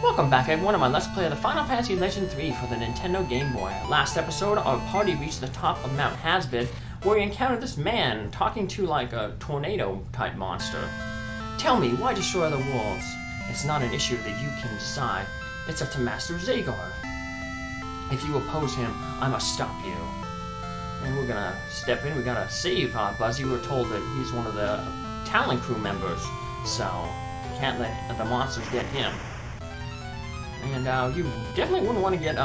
Welcome back everyone to my Let's Play of the Final Fantasy Legend 3 for the Nintendo Game Boy. Last episode, our party reached the top of Mount Hasbid, where we encountered this man talking to like a tornado-type monster. Tell me, why destroy the worlds? It's not an issue that you can decide. It's up to Master Xagor. If you oppose him, I must stop you. And we're gonna step in, we gotta save Bwizzy. We're told that he's one of the Talon crew members, so we can't let the monsters get him. And you definitely wouldn't want to get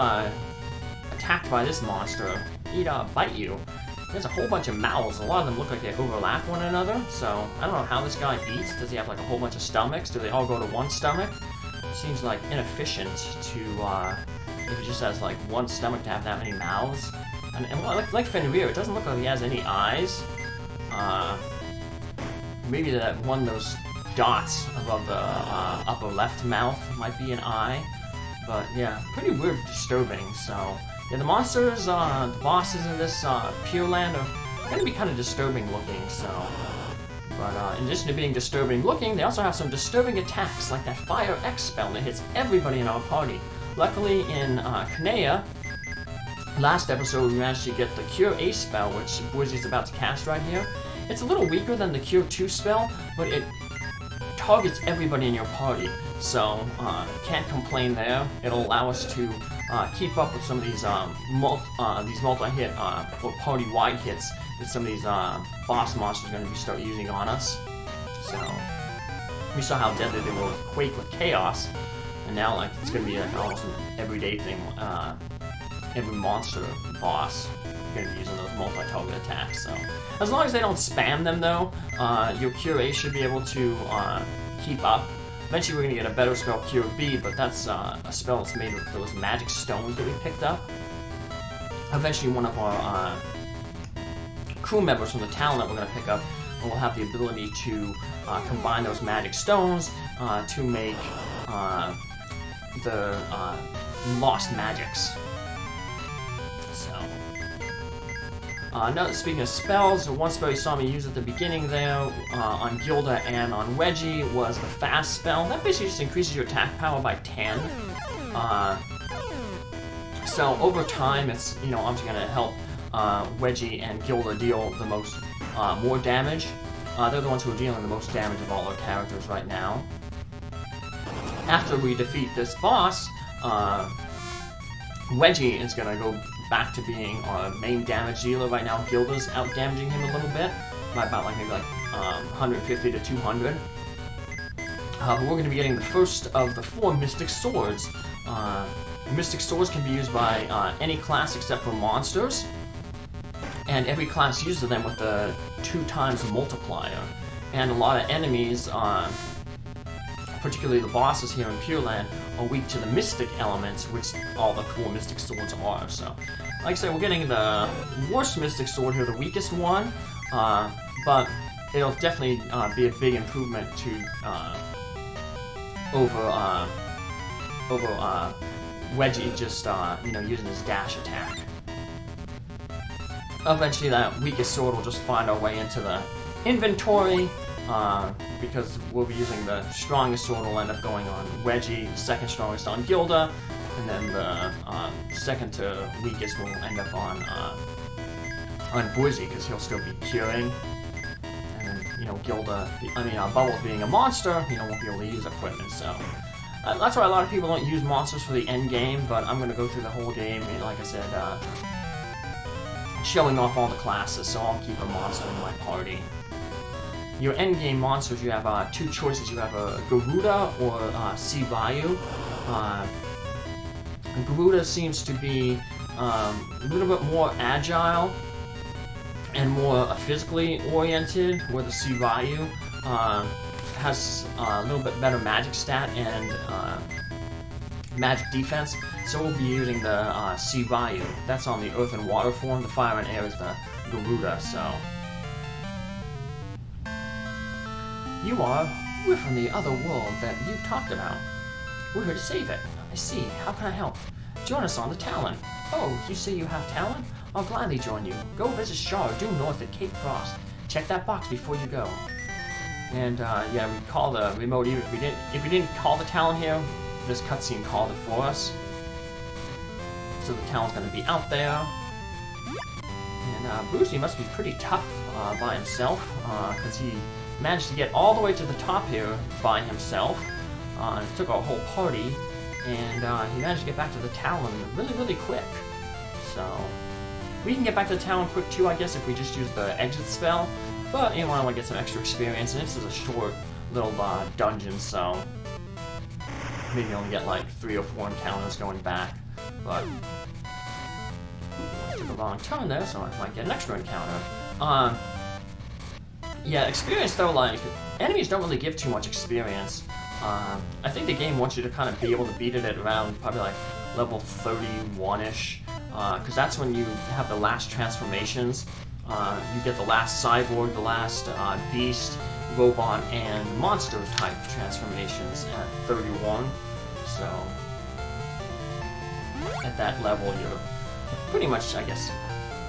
attacked by this monster. He'd bite you. There's a whole bunch of mouths. A lot of them look like they overlap one another. So I don't know how this guy eats. Does he have like a whole bunch of stomachs? Do they all go to one stomach? Seems like inefficient to if he just has like one stomach to have that many mouths. And like Fenrir, it doesn't look like he has any eyes. Maybe that one of those dots above the upper left mouth might be an eye. But yeah, pretty weird, disturbing. So yeah, the monsters, the bosses in this Pure Land are going to be kind of disturbing looking. So, but in addition to being disturbing looking, they also have some disturbing attacks, like that Fire X spell that hits everybody in our party. Luckily, in Kanea, last episode we managed to get the Cure A spell, which Bwizzy's about to cast right here. It's a little weaker than the Cure 2 spell, but it targets everybody in your party, so can't complain there. It'll allow us to keep up with some of these multi-hit or party-wide hits that some of these boss monsters are going to start using on us. So we saw how deadly they were with Quake with Chaos, and now like it's going to be like almost an everyday thing. Every monster boss going to be using those multi-target attacks. So as long as they don't spam them though, your Cure A should be able to keep up. Eventually we're going to get a better spell, Cure B, but that's a spell that's made with those magic stones that we picked up. Eventually one of our crew members from the Talon that we're going to pick up will have the ability to combine those magic stones to make the lost magics. Now, speaking of spells, one spell you saw me use at the beginning there on Gilda and on Weggie was the Fast spell. That basically just increases your attack power by 10. So over time, it's obviously going to help Weggie and Gilda deal the most more damage. They're the ones who are dealing the most damage of all our characters right now. After we defeat this boss, Weggie is going to go back to being our main damage dealer. Right now, Gilda's out-damaging him a little bit by about maybe 150 to 200. But we're going to be getting the first of the 4 Mystic Swords. Mystic Swords can be used by any class except for monsters, and every class uses them with the 2 times multiplier. And a lot of enemies, particularly the bosses here in Pure Land, are weak to the mystic elements, which all the 4 Mystic Swords are. So, like I said, we're getting the worst Mystic Sword here, the weakest one, but it'll definitely be a big improvement to over Weggie just using his dash attack. Eventually, that weakest sword will just find our way into the inventory. Because we'll be using the strongest sword will end up going on Weggie, the second strongest on Gilda, and then the second to weakest will end up on Bwizzy, because he'll still be curing. And Gilda, Bubbles being a monster, won't be able to use equipment, so that's why a lot of people don't use monsters for the end game, but I'm going to go through the whole game, and like I said, showing off all the classes, so I'll keep a monster in my party. Your endgame monsters, you have 2 choices. You have a Garuda or Sivayu. Garuda seems to be a little bit more agile and more physically oriented, where the Sivayu has a little bit better magic stat and magic defense. So we'll be using the Sivayu. That's on the earth and water form. The fire and air is the Garuda. So. We're from the other world that you talked about. We're here to save it. I see. How can I help? Join us on the Talon. Oh, you say you have Talon? I'll gladly join you. Go visit Shar, due north at Cape Frost. Check that box before you go. And yeah, we call the remote. If we didn't call the Talon here, this cutscene called it for us. So the Talon's gonna be out there. And Bwizzy must be pretty tough by himself, because he managed to get all the way to the top here by himself. It took a whole party, and he managed to get back to the Talon really, really quick. So we can get back to the Talon quick too, I guess, if we just use the exit spell. But you know, I want to get some extra experience, and this is a short little dungeon, so maybe only get like 3 or 4 encounters going back. But I took a long turn there, so I might get an extra encounter. Yeah, experience though, like, enemies don't really give too much experience. I think the game wants you to kind of be able to beat it at around probably like level 31-ish, because that's when you have the last transformations. You get the last cyborg, the last beast, robot, and monster type transformations at 31. So at that level, you're pretty much, I guess,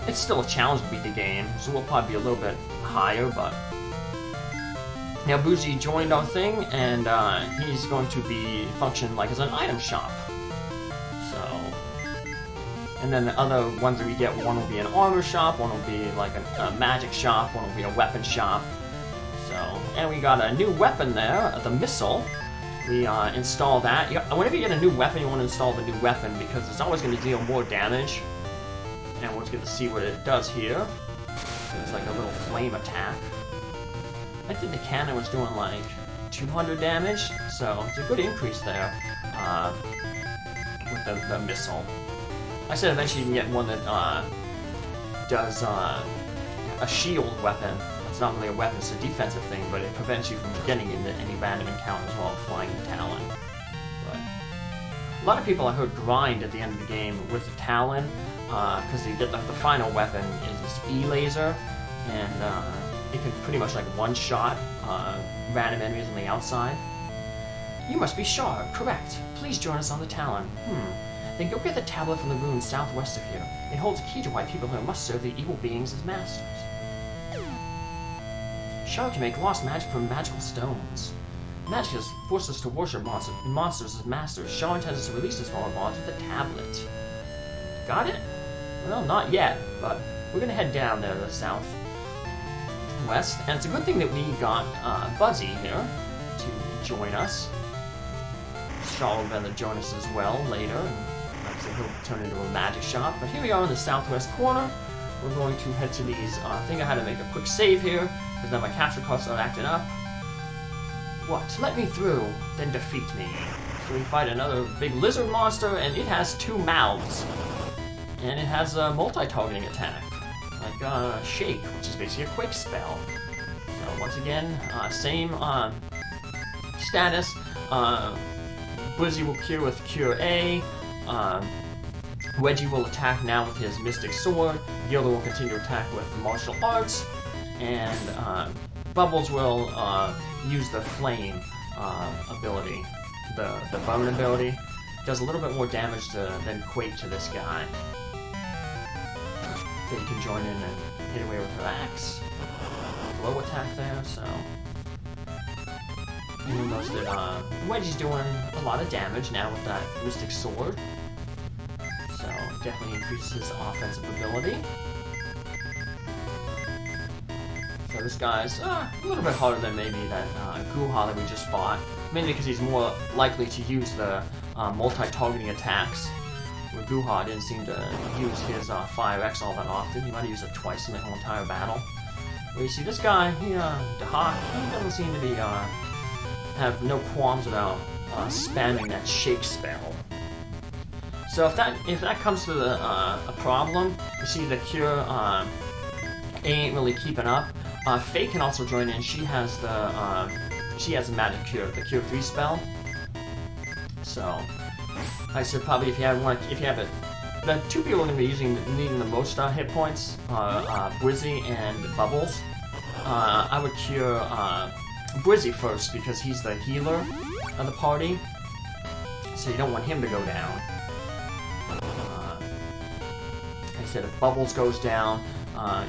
it's still a challenge to beat the game, so we'll probably be a little bit higher, but now Buzi joined our thing, and he's going to be function like as an item shop. So, and then the other ones that we get, one will be an armor shop, one will be like a magic shop, one will be a weapon shop. So, and we got a new weapon there, the missile. We install that. Whenever you get a new weapon, you want to install the new weapon because it's always going to deal more damage. And we'll just get to see what it does here. So it's like a little flame attack. I think the cannon was doing like 200 damage, so it's a good increase there with the missile. I said eventually you can get one that does a shield weapon. It's not really a weapon, it's a defensive thing, but it prevents you from getting into any random encounters while flying the Talon. But a lot of people I heard grind at the end of the game with the Talon, because you get the final weapon is this E-laser, and it can pretty much like one-shot random enemies on the outside. You must be Shar, correct. Please join us on the Talon. Then go get the tablet from the ruins southwest of here. It holds a key to why people here must serve the evil beings as masters. Shar can make lost magic from magical stones. Magic has forced us to worship monsters as masters. Shar intends us to release this fallen bond with the tablet. Got it? Well, not yet, but we're gonna head down there to the south. West, and it's a good thing that we got Bwizzy here to join us. Shaw will then join us as well later, and like I said, he'll turn into a magic shop. But here we are in the southwest corner. We're going to head to these. I think I had to make a quick save here because then my capture cards started acting up. What? Let me through, then defeat me. So we fight another big lizard monster, and it has 2 mouths, and it has a multi-targeting attack. Like Shake, which is basically a quick spell. So once again, same status. Bwizzy will cure with Cure A. Weggie will attack now with his Mystic Sword. Gilda will continue to attack with Martial Arts. And Bubbles will use the Flame ability, the Bone ability. Does a little bit more damage than Quake to this guy. So you can join in and hit away with her axe. Low attack there, so. You'll notice that Weggie's doing a lot of damage now with that Mystic Sword. So definitely increases his offensive ability. So this guy's a little bit harder than maybe that Guha that we just fought. Mainly because he's more likely to use the multi-targeting attacks. Where Guha didn't seem to use his Fire X all that often. He might have used it twice in the whole entire battle. Where you see this guy, he doesn't seem to be, have no qualms about spamming that Shake spell. So if that comes to a problem, you see the Cure ain't really keeping up. Faye can also join in. She has a Magic Cure, the Cure 3 spell. So I said probably if you have it, the 2 people are going to be needing the most hit points are Bwizzy and Bubbles. I would cure Bwizzy first because he's the healer of the party, so you don't want him to go down. Like I said, if Bubbles goes down,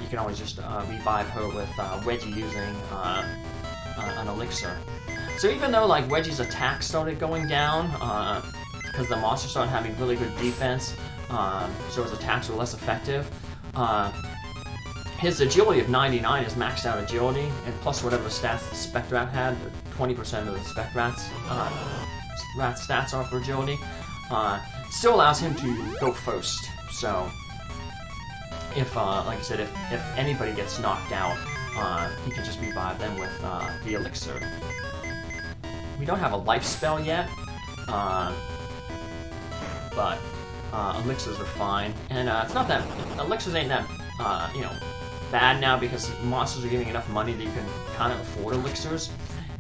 you can always just revive her with Weggie using an elixir. So even though like Weggie's attack started going down, because the monster started having really good defense, so his attacks were less effective. His agility of 99 is maxed out agility, and plus whatever stats the Spectrat had, 20% of the Spectrat's rat stats are for agility, still allows him to go first. So, if, like I said, if anybody gets knocked out, he can just revive them with the elixir. We don't have a life spell yet, but elixirs are fine, and it's not that elixirs ain't that you know, bad now because monsters are giving enough money that you can kind of afford elixirs.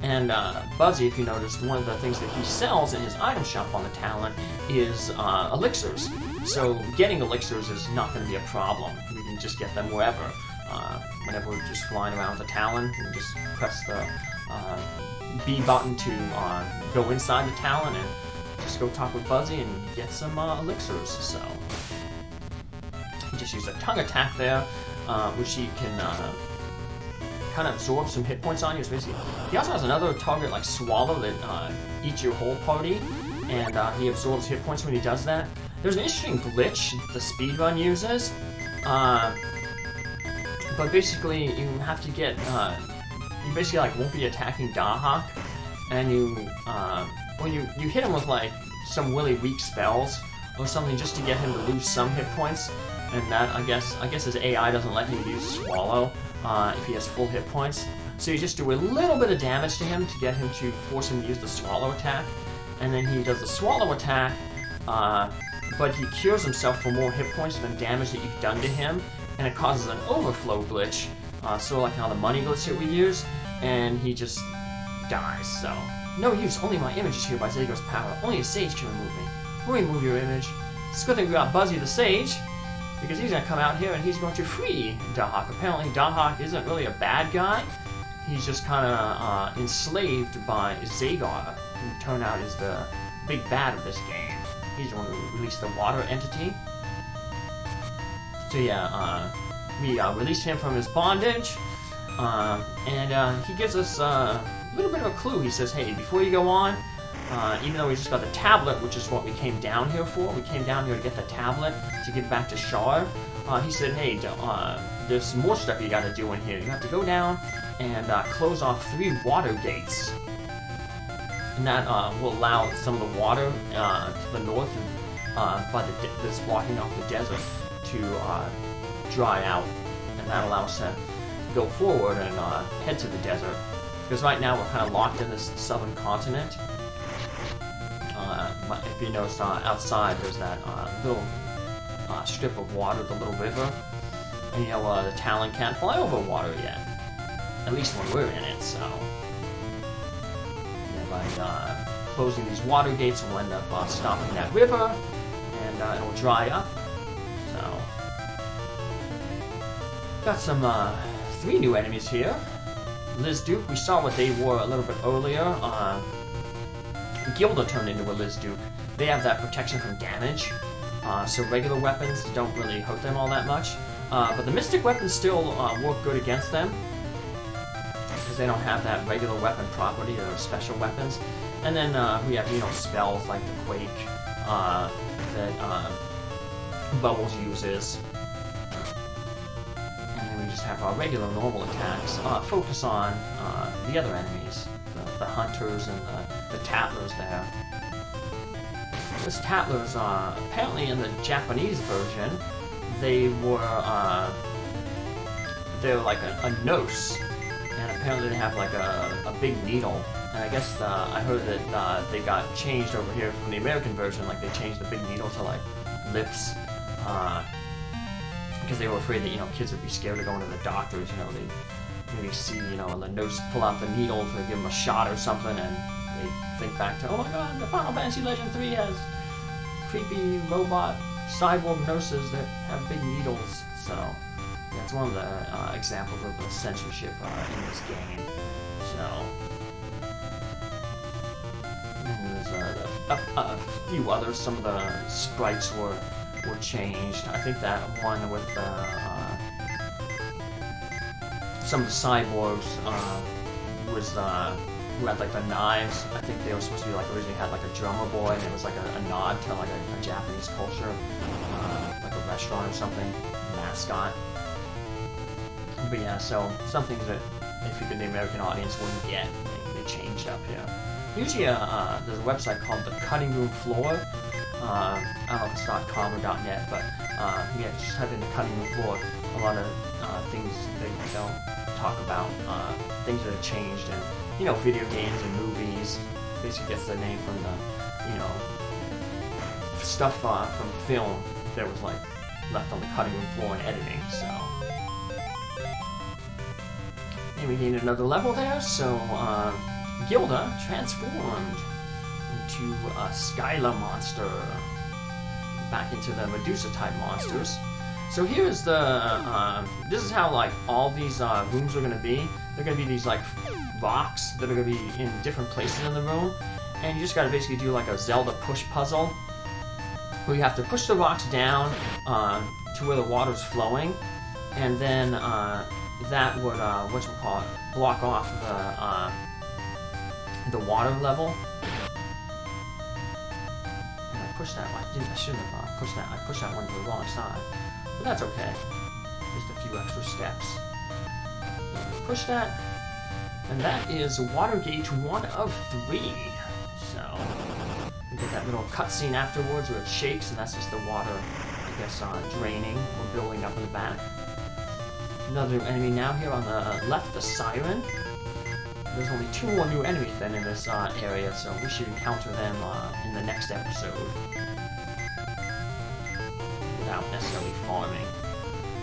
And Bwizzy, if you noticed, one of the things that he sells in his item shop on the Talon is elixirs. So getting elixirs is not going to be a problem. We can just get them wherever. Whenever we're just flying around the Talon, we just press the B button to go inside the Talon and just go talk with Bwizzy and get some elixirs. So he just used a tongue attack there, which he can kind of absorb some hit points on you. Basically, he also has another target like Swallow that eats your whole party, and he absorbs hit points when he does that. There's an interesting glitch the speedrun uses, but basically you have to get you basically like won't be attacking Dahak, and you hit him with like some really weak spells or something just to get him to lose some hit points, and that I guess his AI doesn't let him use Swallow if he has full hit points. So you just do a little bit of damage to him to get him to force him to use the Swallow attack, and then he does the Swallow attack, but he cures himself for more hit points than damage that you've done to him, and it causes an overflow glitch, sort of like how the money glitch that we use, and he just dies. So no use, only my image is here by Xagor's power. Only a sage can remove me. Remove your image. It's a good thing we got Bwizzy the sage, because he's going to come out here and he's going to free Dahak. Apparently Dahak isn't really a bad guy. He's just kind of enslaved by Xagor, who turned out is the big bad of this game. He's the one who released the water entity. So yeah, we released him from his bondage, and he gives us a little bit of a clue. He says, hey, before you go on, even though we just got the tablet, which is what we came down here for, we came down here to get the tablet to give back to Shar. He said, hey, there's some more stuff you gotta do in here. You have to go down and close off 3 water gates. And that will allow some of the water to the north that's blocking off the desert to dry out. And that allows us to go forward and head to the desert. Because right now we're kind of locked in this southern continent. If you notice outside, there's that little strip of water, the little river. And you know, the Talon can't fly over water yet. At least when we're in it, so. Yeah, by closing these water gates, we'll end up stopping that river, and it'll dry up. So. Got some 3 new enemies here. Liz Duke, we saw what they were a little bit earlier. Gilda turned into a Liz Duke. They have that protection from damage, so regular weapons don't really hurt them all that much. But the mystic weapons still work good against them, because they don't have that regular weapon property or special weapons. And then we have, you know, spells like the Quake that Bubbles uses. And then we just have our regular normal attacks. Focus on the other enemies, the hunters and the tattlers there. This tattlers, apparently in the Japanese version, they were like a nose, and apparently they have like a big needle. And I guess I heard that they got changed over here from the American version, like they changed the big needle to like lips, because they were afraid that, you know, kids would be scared of going to the doctors. You know, they maybe see, you know, the nurse pull out the needle to give them a shot or something, and they think back to, oh my god, the Final Fantasy Legend 3 has creepy robot cyborg nurses that have big needles. So yeah, it's one of the examples of the censorship in this game. So and there's a few others. Some of the sprites were changed. I think that one with some of the cyborgs was who had like the knives. I think they were supposed to be like originally had like a drummer boy, and it was like a nod to like a Japanese culture, like a restaurant or something, mascot. But yeah, so some things that I figured the American audience wouldn't get, they changed up here. Usually, there's a website called the Cutting Room Floor. I don't know if it's .com or .net, but yeah, just type in the Cutting Room Floor. A lot of things they'll talk about, things that have changed, and you know, video games and movies. Basically, gets their name from the, you know, stuff from film that was like left on the cutting room floor in editing. So, and we gained another level there. So, Gilda transformed into a Skyla monster, back into the Medusa type monsters. So here's the, this is how like all these rooms are going to be. They're going to be these like rocks that are going to be in different places in the room. And you just got to basically do like a Zelda push puzzle, where you have to push the rocks down to where the water's flowing. And then that would, block off the water level. And I pushed that one. I shouldn't have pushed that. I pushed that one to the wrong side. But that's okay. Just a few extra steps. Push that. And that is water gauge 1 of 3. So, you get that little cutscene afterwards where it shakes, and that's just the water, I guess, draining or building up in the back. Another enemy now here on the left, the Siren. There's only 2 more new enemies then in this area, so we should encounter them in the next episode. Without necessarily farming.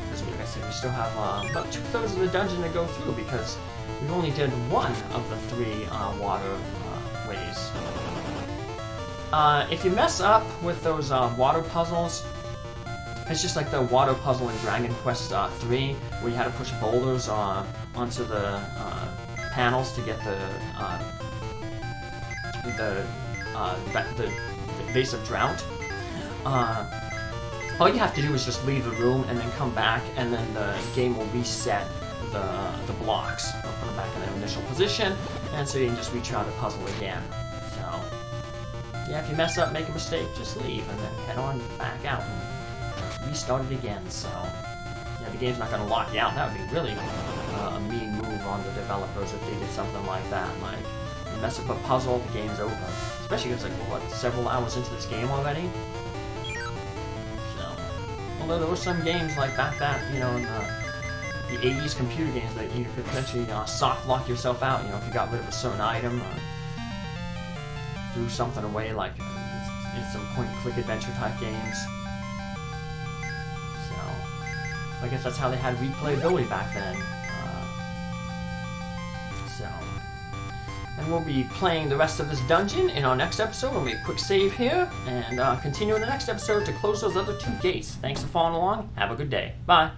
Because like I said, we still have about 2/3 of the dungeon to go through, because we only did 1 of the 3 water ways. If you mess up with those water puzzles, it's just like the water puzzle in Dragon Quest 3, where you had to push boulders onto the panels to get the Vase of Drought. All you have to do is just leave the room and then come back, and then the game will reset the blocks. They'll put them back in their initial position, and so you can just retry the puzzle again. So, yeah, if you mess up, make a mistake, just leave, and then head on back out and restart it again. So, yeah, the game's not going to lock you out. That would be really a mean move on the developers if they did something like that. Like, you mess up a puzzle, the game's over. Especially because, like, what, several hours into this game already? Although there were some games like that, you know, in the 80s computer games that you could potentially soft lock yourself out, you know, if you got rid of a certain item or threw something away, like in some point-and-click adventure type games. So, I guess that's how they had replayability back then. And we'll be playing the rest of this dungeon in our next episode. We'll make a quick save here, and continue in the next episode to close those other 2 gates. Thanks for following along. Have a good day. Bye.